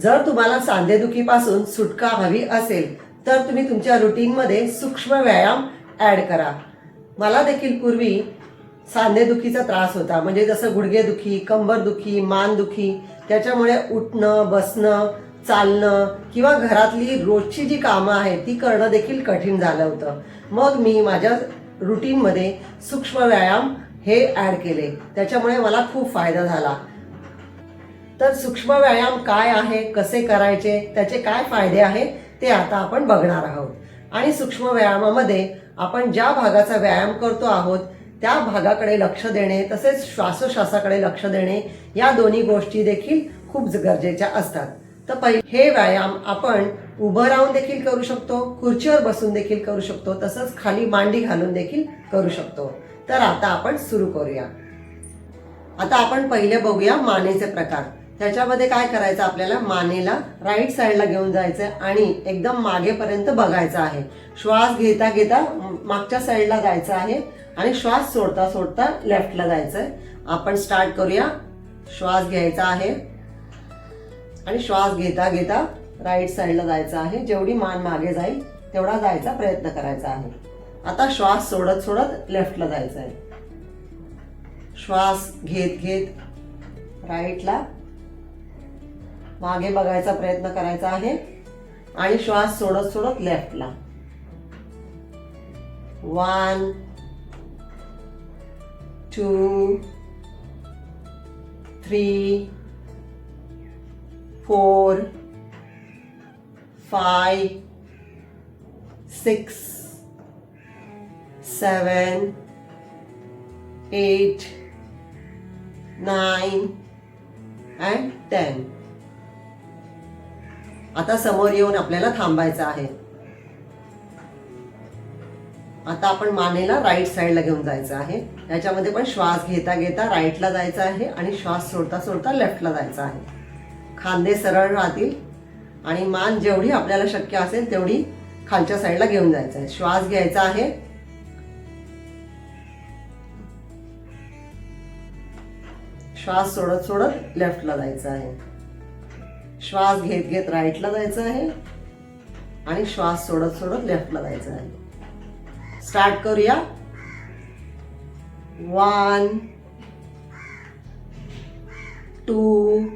जर तुम्हाला सांधेदुखीपासून सुटका हवी असेल तर तुम्ही तुमच्या रुटीनमध्ये सूक्ष्म व्यायाम ॲड करा. मला देखील पूर्वी सांधेदुखीचा त्रास होता, म्हणजे जसं गुडघेदुखी, कंबरदुखी, मानदुखी. त्याच्यामुळे उठणं, बसणं, चालणं किंवा घरातली रोजची जी कामं आहेत ती करणं देखील कठीण झालं होतं. मग मी माझ्या रुटीनमध्ये सूक्ष्म व्यायाम हे ॲड केले. त्याच्यामुळे मला खूप फायदा झाला. तर सूक्ष्म व्यायाम काय आहे, कसे करायचे, त्याचे काय फायदे आहेत ते आता आपण बघणार आहोत. आणि सूक्ष्म व्यायामामध्ये आपण ज्या भागाचा व्यायाम करतो आहोत त्या भागाकडे लक्ष देणे, तसेच श्वासोश्वासाकडे लक्ष देणे, या दोन्ही गोष्टी देखील खूप गरजेच्या असतात. तर हे व्यायाम आपण उभं राहून देखील करू शकतो, खुर्चीवर बसून देखील करू शकतो, तसंच खाली मांडी घालून देखील करू शकतो. तर आता आपण सुरू करूया. आता आपण पहिले बघूया मानेचे प्रकार. त्याच्यामध्ये काय करायचं, आपल्याला मानेला राईट साईडला घेऊन जायचं आणि एकदम मागेपर्यंत बघायचं आहे. श्वास घेता घेता मागच्या साईडला जायचं आहे आणि श्वास सोडता सोडता लेफ्टला जायचं आहे. आपण स्टार्ट करूया. श्वास घ्यायचा आहे आणि श्वास घेता घेता राईट साईडला जायचं आहे. जेवढी मान मागे जाईल तेवढा जायचा प्रयत्न करायचा आहे. आता श्वास सोडत सोडत लेफ्टला जायचं आहे. श्वास घेत घेत राईटला मागे बघायचा प्रयत्न करायचा आहे आणि श्वास सोडत सोडत लेफ्टला. 1 2 3 4 5 6 7 8 9 and 10. आता समोर येऊन आपल्याला थांबायचं आहे. आता आपण मानेला राईट साईडला घेऊन जायचं आहे. याच्यामध्ये पण श्वास घेता घेता राईटला जायचं आहे आणि श्वास सोडता सोडता लेफ्टला जायचं आहे. खांदे सरळ राहतील आणि मान जेवढी आपल्याला शक्य असेल तेवढी खालच्या साईडला घेऊन जायचं आहे. श्वास घ्यायचा आहे. श्वास सोडत सोडत लेफ्टला जायचं आहे. श्वास घेत घेत राईटला जायचं आहे आणि श्वास सोडत सोडत लेफ्टला जायचं आहे. स्टार्ट करूया. 1 2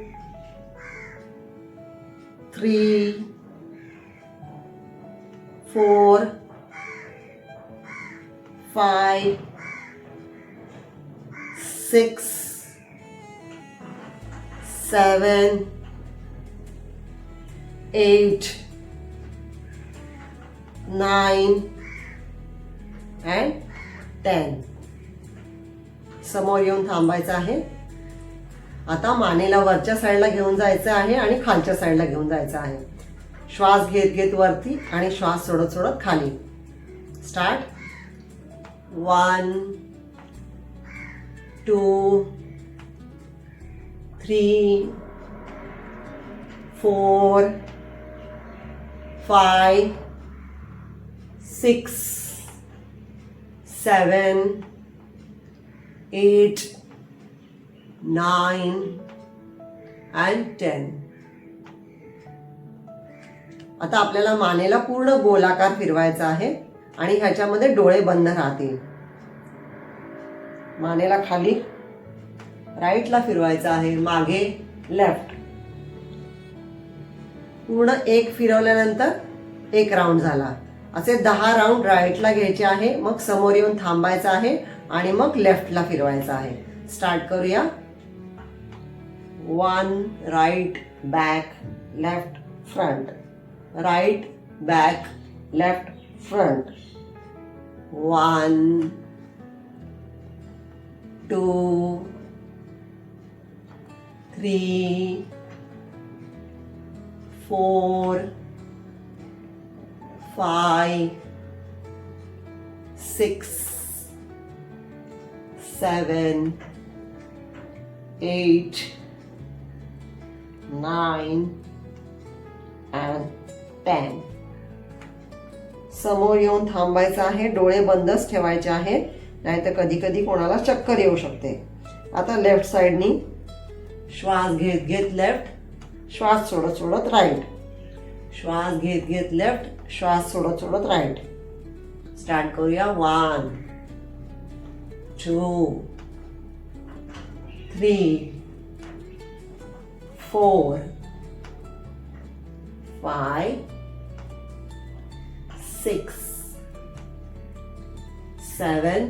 3 4 5 6 7 8 9 and 10. समोर येऊन थांबायचं आहे. आता मानेला वरच्या साईडला घेऊन जायचं आहे आणि खालच्या साईडला घेऊन जायचं आहे. श्वास घेत घेत वरती आणि श्वास सोडत सोडत खाली. स्टार्ट. 1 2 3 4 5 6 7 8 9 and 10. आता आपल्याला मानेला पूर्ण गोलाकार फिरवायचा आहे आणि ह्याच्यामध्ये डोळे बंद राहतील. मानेला खाली राईटला फिरवायचं आहे, मागे लेफ्ट. पूर्ण एक फिरवल्यानंतर एक राऊंड झाला. असे 10 राऊंड राईटला घ्यायचे आहे. मग समोर येऊन थांबायचं आहे आणि मग लेफ्टला फिरवायचं आहे. स्टार्ट करूया. 1 right back left front, right back left front. 1 2 3 4 5 6 7 8 9 and 10. समोर येऊन थांबायचं आहे. डोळे बंदच ठेवायचे आहेत, नाहीतर कधी कधी कोणाला चक्कर येऊ शकते. आता लेफ्ट साइडनी श्वास घेत घेत लेफ्ट, श्वास सोडत सोडत राईट, श्वास घेत घेत लेफ्ट, श्वास सोडत सोडत राईट. स्टार्ट करूया. 1 2 3 4 5 6 7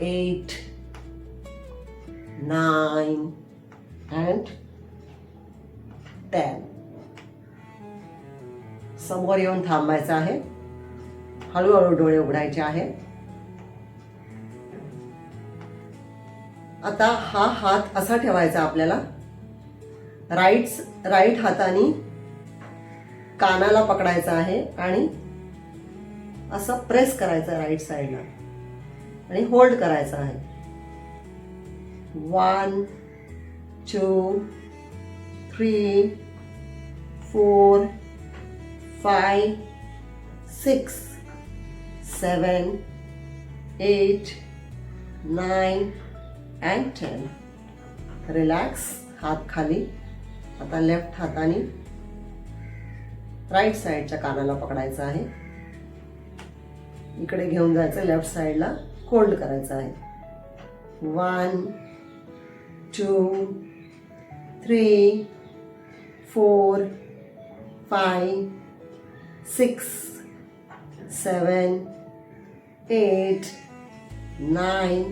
8 9 and 10. समोर येऊन थांबायचं आहे. हळूहळू डोळे उघडायचे आहे. आता हा हात असा ठेवायचा आपल्याला. राईट हाताने कानाला पकडायचा आहे आणि असं प्रेस करायचं राईट साईडला आणि होल्ड करायचं आहे. 1 2 3 4 5 6 7 8 9 and 10. रिलॅक्स. हात खाली. आता लेफ्ट हाताने राईट साईडच्या कानाला पकडायचं आहे. इकडे घेऊन जायचं लेफ्ट साईडला, होल्ड करायचं आहे. 1 2 3 4 5 6 7 8 9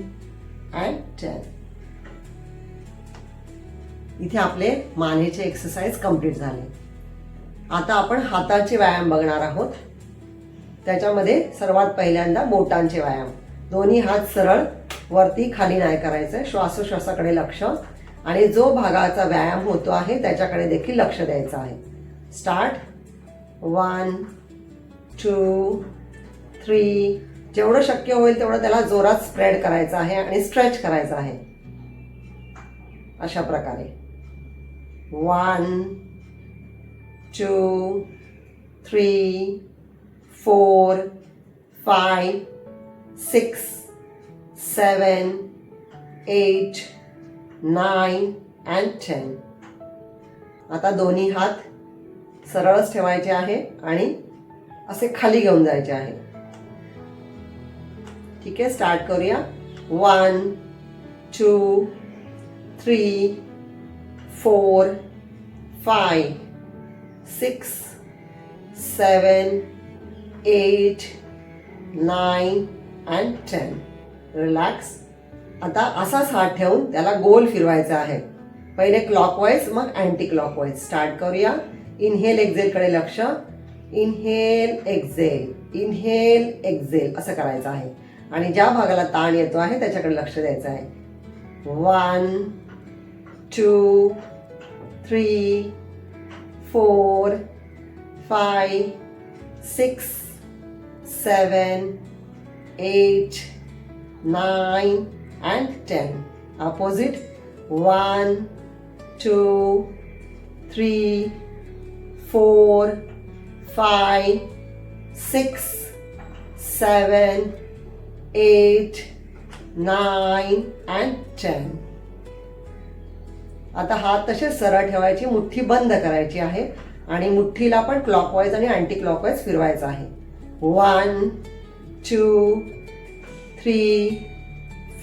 and 10. इथे आपले मानेचे एक्सरसाइज कंप्लीट झाले. आता आपण हाताचे व्यायाम बघणार आहोत. त्याच्यामध्ये सर्वात पहिल्यांदा बोटांचे व्यायाम. दोन्ही हात सरळ वरती खाली नाही करायचं. श्वासोश्वासाकडे लक्ष आणि जो भागाचा व्यायाम होतो आहे त्याच्याकडे देखील लक्ष द्यायचं आहे. स्टार्ट. 1 2 3. जेवढं शक्य होईल तेवढं त्याला जोरात स्प्रेड करायचं आहे आणि स्ट्रेच करायचं आहे. अशा प्रकारे 1 2 3 4 5 6 7 8 9 and 10. आता दोन्ही हात सरळच ठेवायचे आहे आणि असे खाली घेऊन जायचे आहे. ठीक आहे. स्टार्ट करूया. 1 2 3 4 5 6 7 8 9 and 10. रिलॅक्स. आता असाच हात ठेवून त्याला गोल फिरवायचा आहे. पहिले क्लॉकवाईज मग अँटी क्लॉकवाईज. स्टार्ट करूया. इनहेल एक्झेल कडे लक्ष. इनहेल एक्झेल, इनहेल एक्झेल असं करायचं आहे आणि ज्या भागाला ताण येतो आहे त्याच्याकडे लक्ष द्यायचं आहे. 1 2 3 4 5 6 7 8 9 and 10. Opposite. 1 2 3 4 5 6 7 8 9 and 10. आता हात तसे सरळ ठेवायची, मुठ्ठी बंद करायची आहे आणि मुठ्ठीला पण क्लॉकवाईज आणि अँटी क्लॉकवाईज फिरवायचं आहे. 1 2 3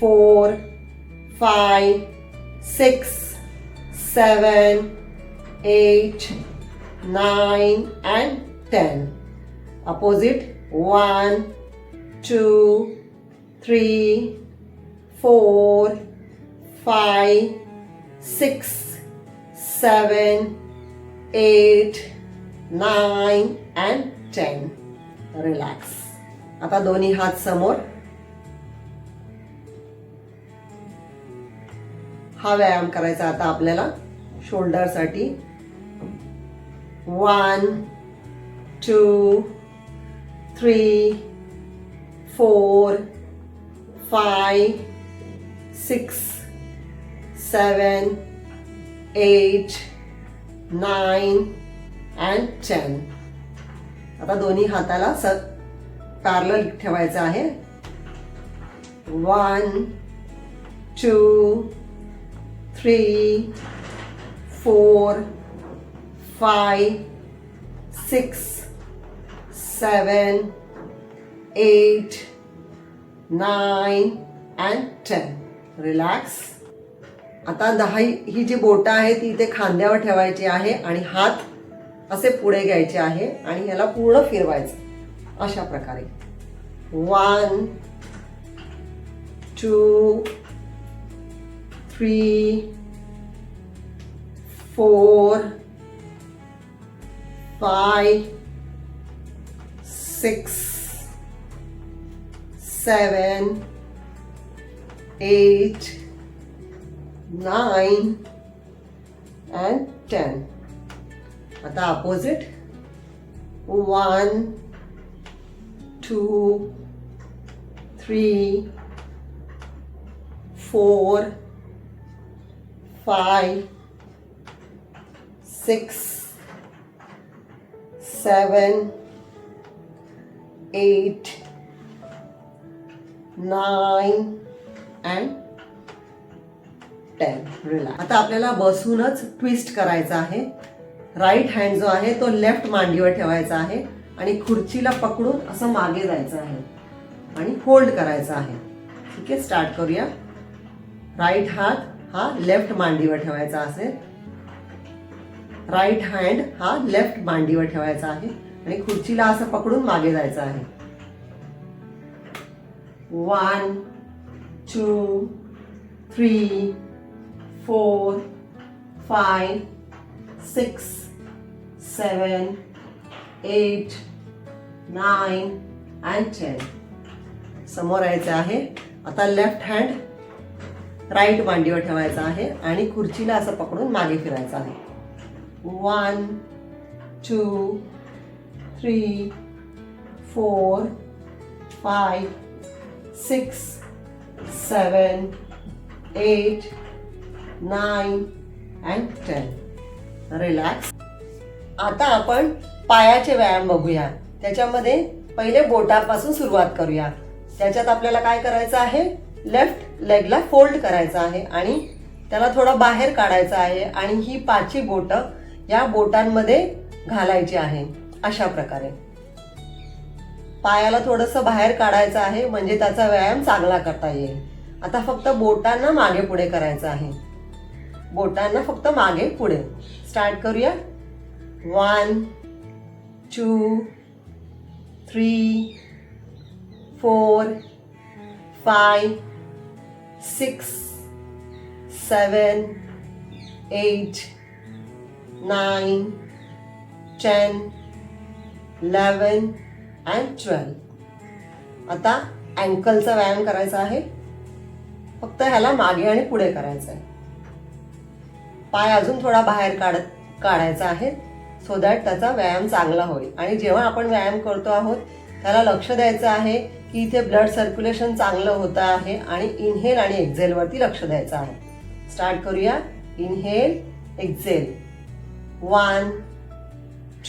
4 5 6 7 8 9 and 10. Opposite. 1 2 3 4 5 6 7 8 9 and 10. रिलॅक्स. आता दोन्ही हात समोर. हा व्यायाम करायचा आता आपल्याला शोल्डरसाठी. 1 2 3 4 5 6 7 8 9 and 10. आता दोन्ही हाताला पॅरलल ठेवायचं आहे. 1 2 3 4 5 6 7 8 9 and 10. रिलॅक्स. आता 10 ही जी बोटं आहे ती इथे खांद्यावर ठेवायची आहे आणि हात असे पुढे घ्यायचे आहे आणि याला पूर्ण फिरवायचं अशा प्रकारे. 1 2 3 4 5 6 7 8 9 and 10. आता अपोजिट. 1 2 3 4 5 6 7 8 9 and 10. रिलॅक्स. आता आपल्याला बसूनच ट्विस्ट करायचा आहे. राईट हँड जो आहे तो लेफ्ट मांडीवर ठेवायचा आहे आणि खुर्चीला पकडून असं मागे जायचं आहे आणि होल्ड करायचं आहे. ठीक आहे, स्टार्ट करूया. राईट हात हा लेफ्ट मांडीवर ठेवायचा असेल. राईट हँड हा लेफ्ट मांडीवर ठेवायचा आहे आणि खुर्चीला असं पकडून मागे जायचं आहे. 1 2 3 4 5 6 7 8 9 and 10. समोर यायचं आहे. आता लेफ्ट हँड राईट मांडीवर ठेवायचा आहे आणि खुर्चीला असं पकडून मागे फिरायचं आहे. 1 2 3 4 5 6 7 8 9 and 10. रिलॅक्स. आता आपण पायाचे व्यायाम बघूया. त्याच्यामध्ये पहिले बोटापासून सुरुवात करूया. त्याच्यात आपल्याला काय करायचं आहे, लेफ्ट लेगला फोल्ड करायचं आहे आणि त्याला थोडं बाहेर काढायचं आहे आणि ही 5 बोटं या बोटांमध्ये घालायची आहे अशा प्रकारे. पायाला थोडंसं बाहेर काढायचं आहे म्हणजे त्याचा व्यायाम चांगला करता येईल. आता फक्त बोटांना मागे पुढे करायचं आहे. बोटांना फक्त मागे पुढे. स्टार्ट करूया. 1 2 3 4 5 6 7 8 9 10 11 and 12. आता अँकलचा व्यायाम करायचा आहे. फक्त ह्याला मागे आणि पुढे करायचं आहे. पाय अजून थोडा बाहेर काढायचा आहे सो दॅट त्याचा व्यायाम चांगला होईल. आणि जेव्हा आपण व्यायाम करतो आहोत त्याला लक्ष द्यायचं आहे की इथे ब्लड सर्क्युलेशन चांगलं होतं आहे आणि इनहेल आणि एक्झेल वरती लक्ष द्यायचं आहे. स्टार्ट करूया. Inhale exhale. 1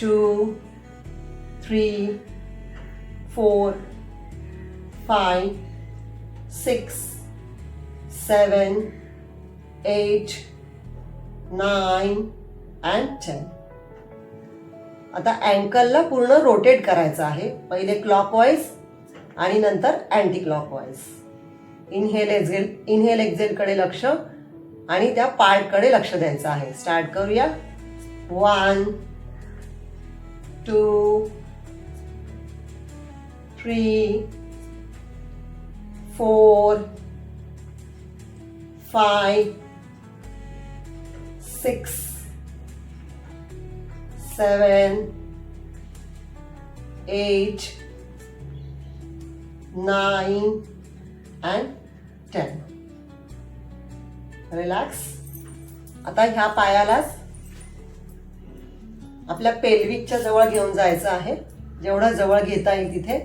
2 3 4 5 6 7 8 9 and 10. आता अँकलला पूर्ण रोटेट करायचं आहे. पहिले क्लॉकवाईज आणि नंतर anti clockwise. Inhale exhale, inhale exhale कडे लक्ष आणि त्या पार्ट कडे लक्ष द्यायचं आहे. स्टार्ट करूया. 1 2 3 4 5 6 7 8 9 and 10. रिलॅक्स. आता ह्या पायालाच आपल्या पेल्विकच्या जवळ घेऊन जायचं आहे. जेवढं जवळ घेता येईल तिथे.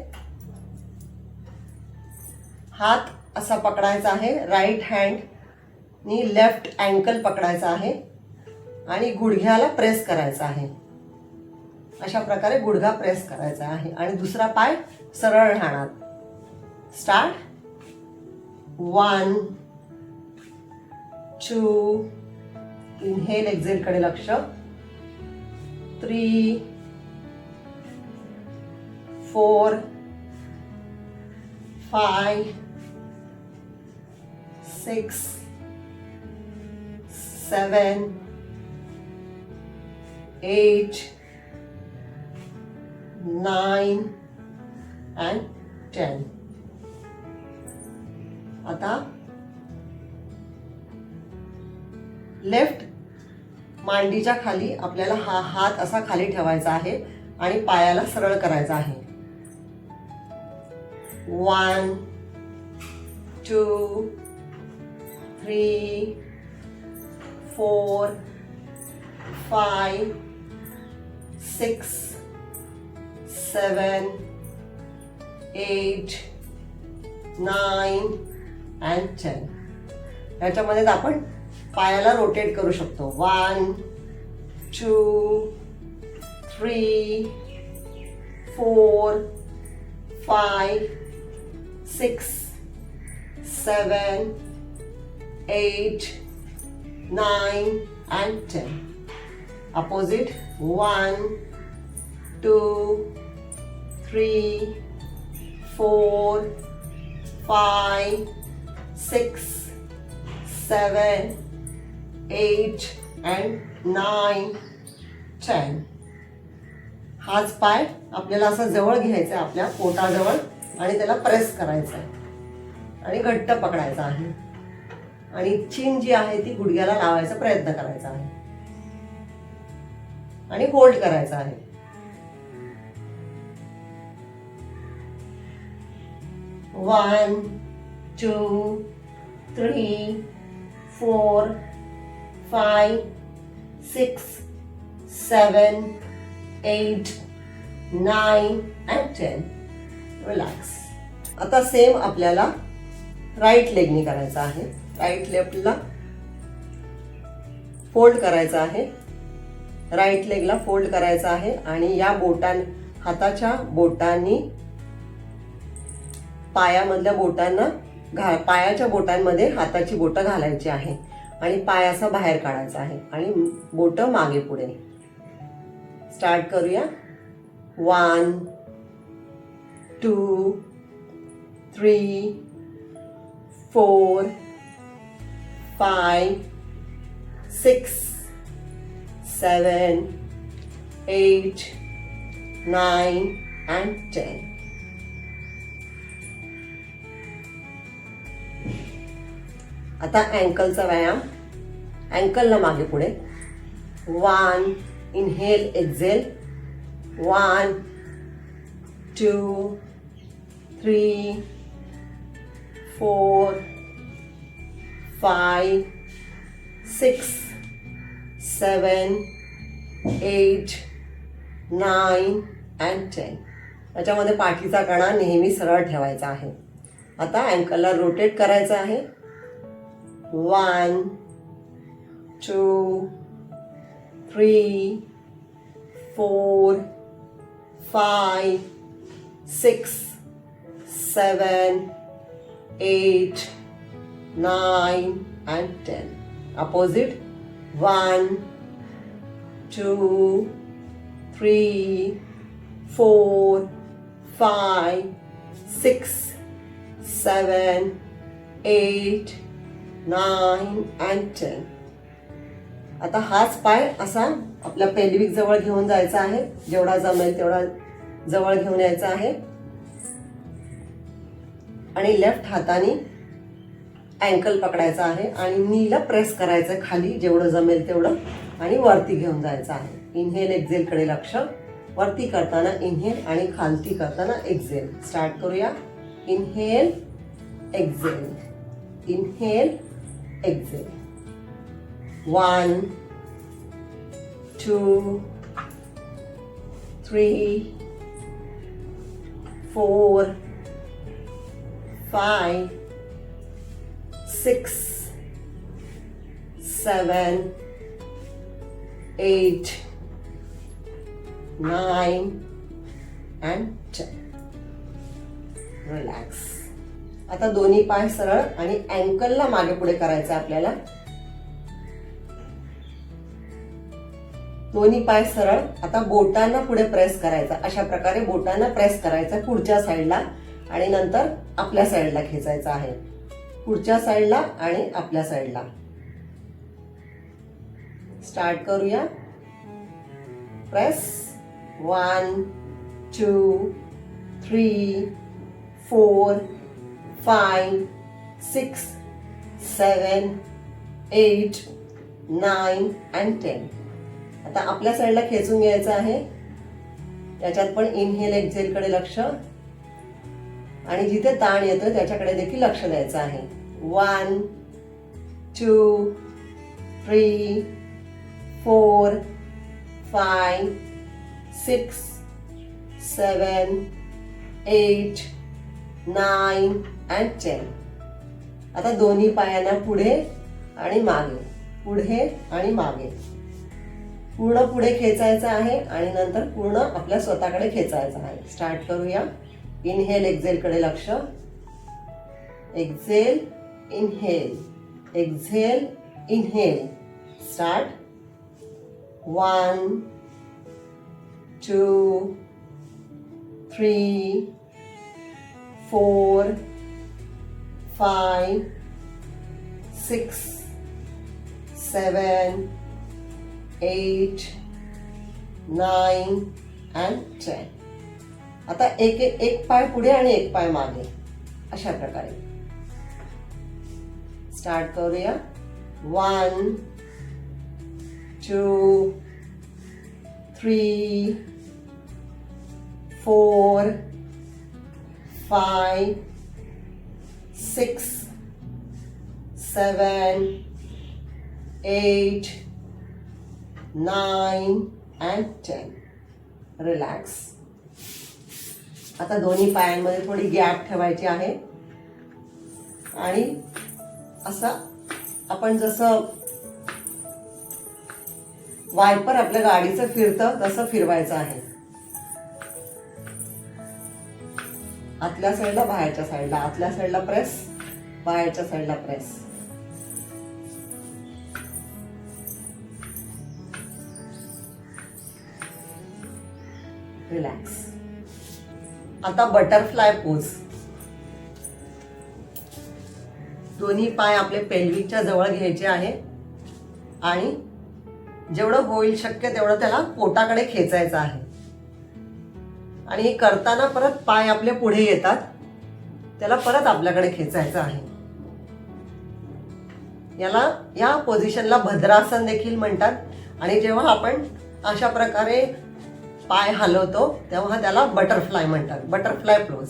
हात असा पकडायचा आहे. राईट हँड नी लेफ्ट अँकल पकडायचा आहे आणि गुडघ्याला प्रेस करायचा आहे. अशा प्रकारे गुडघा प्रेस करायचा आहे आणि दुसरा पाय सरळ राहणार. स्टार्ट. 1 2 इनहेल एक्झेल कडे लक्ष. 3 4 5 6 7 8 9 and 10. आता लेफ्ट मांडीच्या खाली आपल्याला हा हात असा खाली ठेवायचा आहे आणि पायाला सरळ करायचा आहे. 1 2 3 4 5 6 7 8 9 and 10. याच्यामध्ये आपण पायाला रोटेट करू शकतो. 1 2 3 4 5 6 7 8 9 and 10. Opposite. 1 2 3 4 5 6 7 8 and 9 10. हाच पाय आपल्याला असा जवळ घ्यायचा आहे आपल्या पोटाजवळ आणि त्याला प्रेस करायचा आहे आणि घट्ट पकडायचा आहे आणि चीन जी आहे ती गुडघ्याला लावायचा प्रयत्न करायचा आहे आणि होल्ड करायचा आहे. 1 2 3 4 5 6 7 8 9 and 10. रिलॅक्स. आता सेम आपल्याला राईट लेगनी करायचं आहे. राईट लेफ्टला फोल्ड करायचं आहे. राईट लेगला फोल्ड करायचं आहे आणि या हाताच्या बोटांनी पायामधल्या बोटांना पायाच्या बोटांमध्ये हाताची बोटं घालायची आहे आणि पाय असा बाहेर काढायचा आहे आणि बोटं मागे पुढे. स्टार्ट करूया. 1 2 3 4 5 6 7 8 9 and 10. आता अँकलचा व्यायाम. अँकलला मागे पुढे. 1 इनहेल एक्झेल. 1 2 3 4 5 6 7 8 9 and 10. याच्यामध्ये पाठीचा कणा नेहमी सरळ ठेवायचा आहे. आता अँकलला रोटेट करायचं आहे. 1 2 3 4 5 6 7 8 9 and 10. Opposite. 1 2 3 4 5 6 7 8 9 and 10. आता हाच पाय असा आपल्या पेल्विक जवळ घेऊन जायचा आहे. जेवढा जमेल तेवढा जवळ घेऊन यायचा आहे आणि लेफ्ट हाताने अँकल पकडायचा आहे आणि नीला प्रेस करायचं खाली जेवढं जमेल तेवढं आणि वरती घेऊन जायचं आहे. इनहेल एक्झेल कडे लक्ष. वरती करताना इनहेल आणि खालती करताना एक्झेल. स्टार्ट करूया. Inhale exhale. Inhale exhale. 1 2 3 4 5 6 7 8 9 and 10. Relax. आता दोन्ही पाय सरळ आणि अँकलला मागे पुढे करायचं आपल्याला. दोन्ही पाय सरळ. आता बोटांना पुढे प्रेस करायचा, अशा प्रकारे बोटांना प्रेस करायचं पुढच्या साईडला आणि नंतर आपल्या साईडला खेचायचं आहे. पुढच्या साईडला आणि आपल्या साईडला. स्टार्ट करूया. प्रेस. 1 2 3 4 5 6 7 8 9 and 10. आता आपल्या साईडला खेचून घ्यायचं आहे. याच्यात पण इनहेल एक्झेल कडे लक्ष आणि जिथे ताण येतो त्याच्याकडे देखील लक्ष द्यायचं आहे. 1 2 3 4 5 6 7 8 9 and 10. आता दोन्ही पायांना पुढे आणि मागे, पुढे आणि मागे. पूर्ण पुढे खेचायचं आहे आणि नंतर पूर्ण आपल्या स्वतःकडे खेचायचं आहे. स्टार्ट करूया. इनहेल एक्झेल कडे लक्ष. Exhale inhale, exhale inhale. Start. 1 2 3 4 5 6 7 8 9 and 10. आता एक पाय पुढे आणि एक पाय मागे, अशा प्रकारे. स्टार्ट करूया. 1 2 3 4 5 6 7 8 9 and 10. रिलॅक्स. आता दोन्ही पायांमध्ये थोडी गॅप ठेवायची आहे आणि असं आपण जसं वायपर आपल्या गाडीचं फिरतं तसं फिरवायचं आहे. आतल्या साईडला बाहेरच्या साईडला, आतल्या साईडला प्रेस, बाहेरच्या साईडला प्रेस. रिलॅक्स. आता बटरफ्लाय पोज. दोन्ही पाय आपले पेल्विकच्या जवळ घ्यायचे आहे आणि जेवढं होईल शक्य तेवढं त्याला पोटाकडे खेचायचं आहे. आणि हे करताना परत पाय आपले पुढे येतात, त्याला परत आपल्याकडे खेचायचं आहे. या पोझिशनला भद्रासन देखील म्हणतात. आणि जेव्हा आपण अशा प्रकारे पाय हलवतो तेव्हा त्याला बटरफ्लाय म्हणतात, बटरफ्लाय पोज.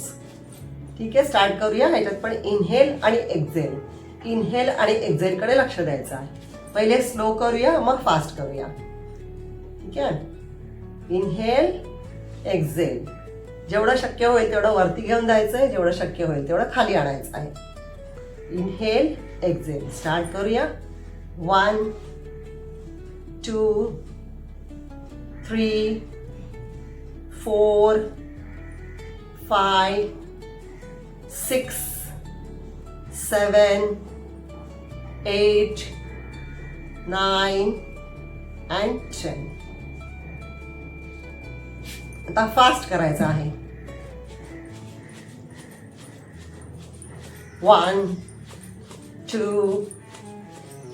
ठीक आहे. स्टार्ट करूया. ह्याच्यात पण इनहेल आणि एक्झेल, इनहेल आणि एक्झेल कडे लक्ष द्यायचं आहे. पहिले स्लो करूया, मग फास्ट करूया. ठीक आहे. Inhale exhale. जेवढं शक्य होईल तेवढं वरती घेऊन जायचंय, जेवढं शक्य होईल तेवढं खाली आणायचं आहे. Inhale exhale. स्टार्ट करूया. 1 2 3 4 5 6 7 8 9 and 10. आता फास्ट करायचं आहे. 1 2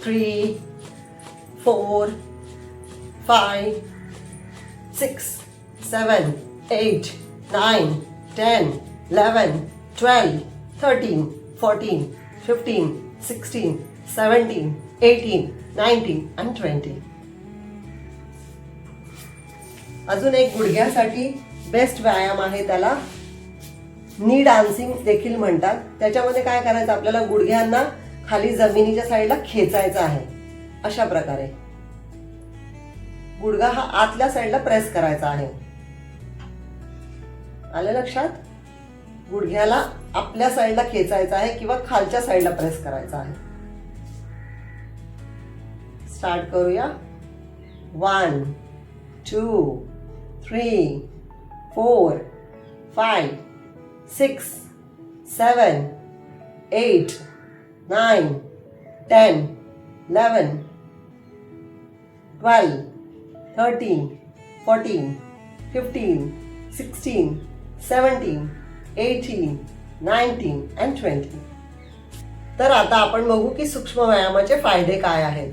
3 4 5 6 7 8 9 10 11 12 13 14 15 16 17 18 19 and 20. अजून एक गुडघ्यासाठी बेस्ट व्यायाम आहे, त्याला नी डान्सिंग देखील म्हणतात. त्याच्यामध्ये काय करायचं, आपल्याला गुडघ्यांना खाली जमिनीच्या साईडला खेचायचं आहे. अशा प्रकारे गुडघा हा आतल्या साईडला प्रेस करायचा आहे. आलं लक्षात? गुडघ्याला आपल्या साईडला खेचायचा आहे किंवा खालच्या साईडला प्रेस करायचा आहे. स्टार्ट करूया. 1 2 3 4 5 6 7 8 9 10 11 12 13, 14, 15, 16, 17, 18, 19 and 20. तर आता आपण बघू की सूक्ष्म व्यायामाचे फायदे काय आहेत.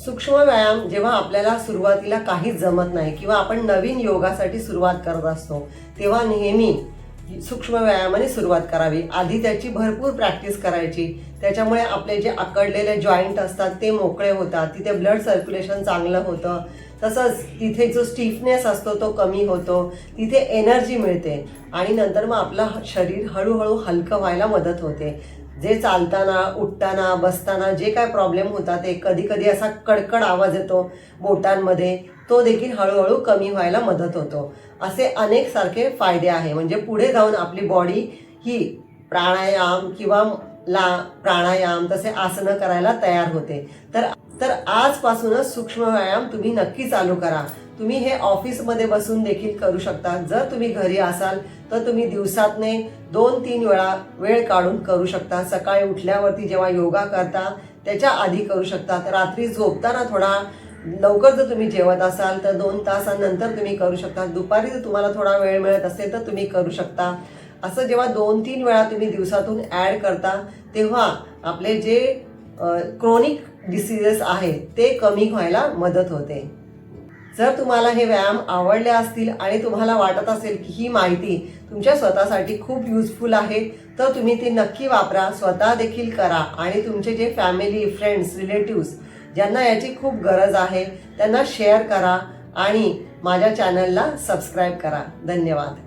सूक्ष्म व्यायाम जेव्हा आपल्याला सुरुवातीला काहीच जमत नाही किंवा आपण नवीन योगासाठी सुरुवात करत असतो तेव्हा नेहमी सूक्ष्म व्यायामाने सुरुवात करावी. आधी त्याची भरपूर प्रॅक्टिस करायची. त्याच्यामुळे आपले जे आकडलेले जॉईंट असतात ते मोकळे होतात, तिथे ब्लड सर्क्युलेशन चांगलं होतं. तसंच तिथे जो स्टिफनेस असतो तो कमी होतो, तिथे एनर्जी मिळते आणि नंतर मग आपलं शरीर हळूहळू हलकं व्हायला मदत होते. जे चालताना, उठताना, बसताना जे काय प्रॉब्लेम होतात ते कधी कधी असा कडकड आवाज येतो बोटांमध्ये, तो देखील हळूहळू कमी व्हायला मदत होतो. असे अनेक सारखे फायदे आहे. म्हणजे पुढे जाऊन आपली बॉडी ही प्राणायाम किंवा प्राणायाम तसे आसनं करायला तयार होते. तर आजपासूनच सूक्ष्म व्यायाम तुम्ही नक्की चालू करा. तुम्ही हे ऑफिसमध्ये बसून देखील करू शकता. जर तुम्ही घरी असाल तर तुम्ही दिवसातने 2-3 वेळा वेळ काढून करू शकता. सकाळी उठल्यावरती जेव्हा योगा करता त्याच्या आधी करू शकता. तर रात्री झोपताना थोडा लवकर जर तुम्ही जेवत असाल तर 2 तासानंतर तुम्ही करू शकता. दुपारी जर तुम्हाला थोडा वेळ मिळत असेल तर तुम्ही करू शकता. असं जेव्हा 2-3 वेळा तुम्ही दिवसातून ॲड करता तेव्हा आपले जे क्रोनिक डिसीजेस आहेत ते कमी व्हायला मदत होते. जर तुम्हाला हे व्यायाम आवडले असतील आणि तुम्हाला वाटत असेल की ही माहिती तुमच्या स्वतःसाठी खूप युजफुल आहे तर तुम्ही ती नक्की वापरा, स्वतः देखील करा आणि तुमचे जे फॅमिली, फ्रेंड्स, रिलेटिव्स ज्यांना याची खूप गरज आहे त्यांना शेअर करा आणि माझ्या चॅनलला सबस्क्राईब करा. धन्यवाद.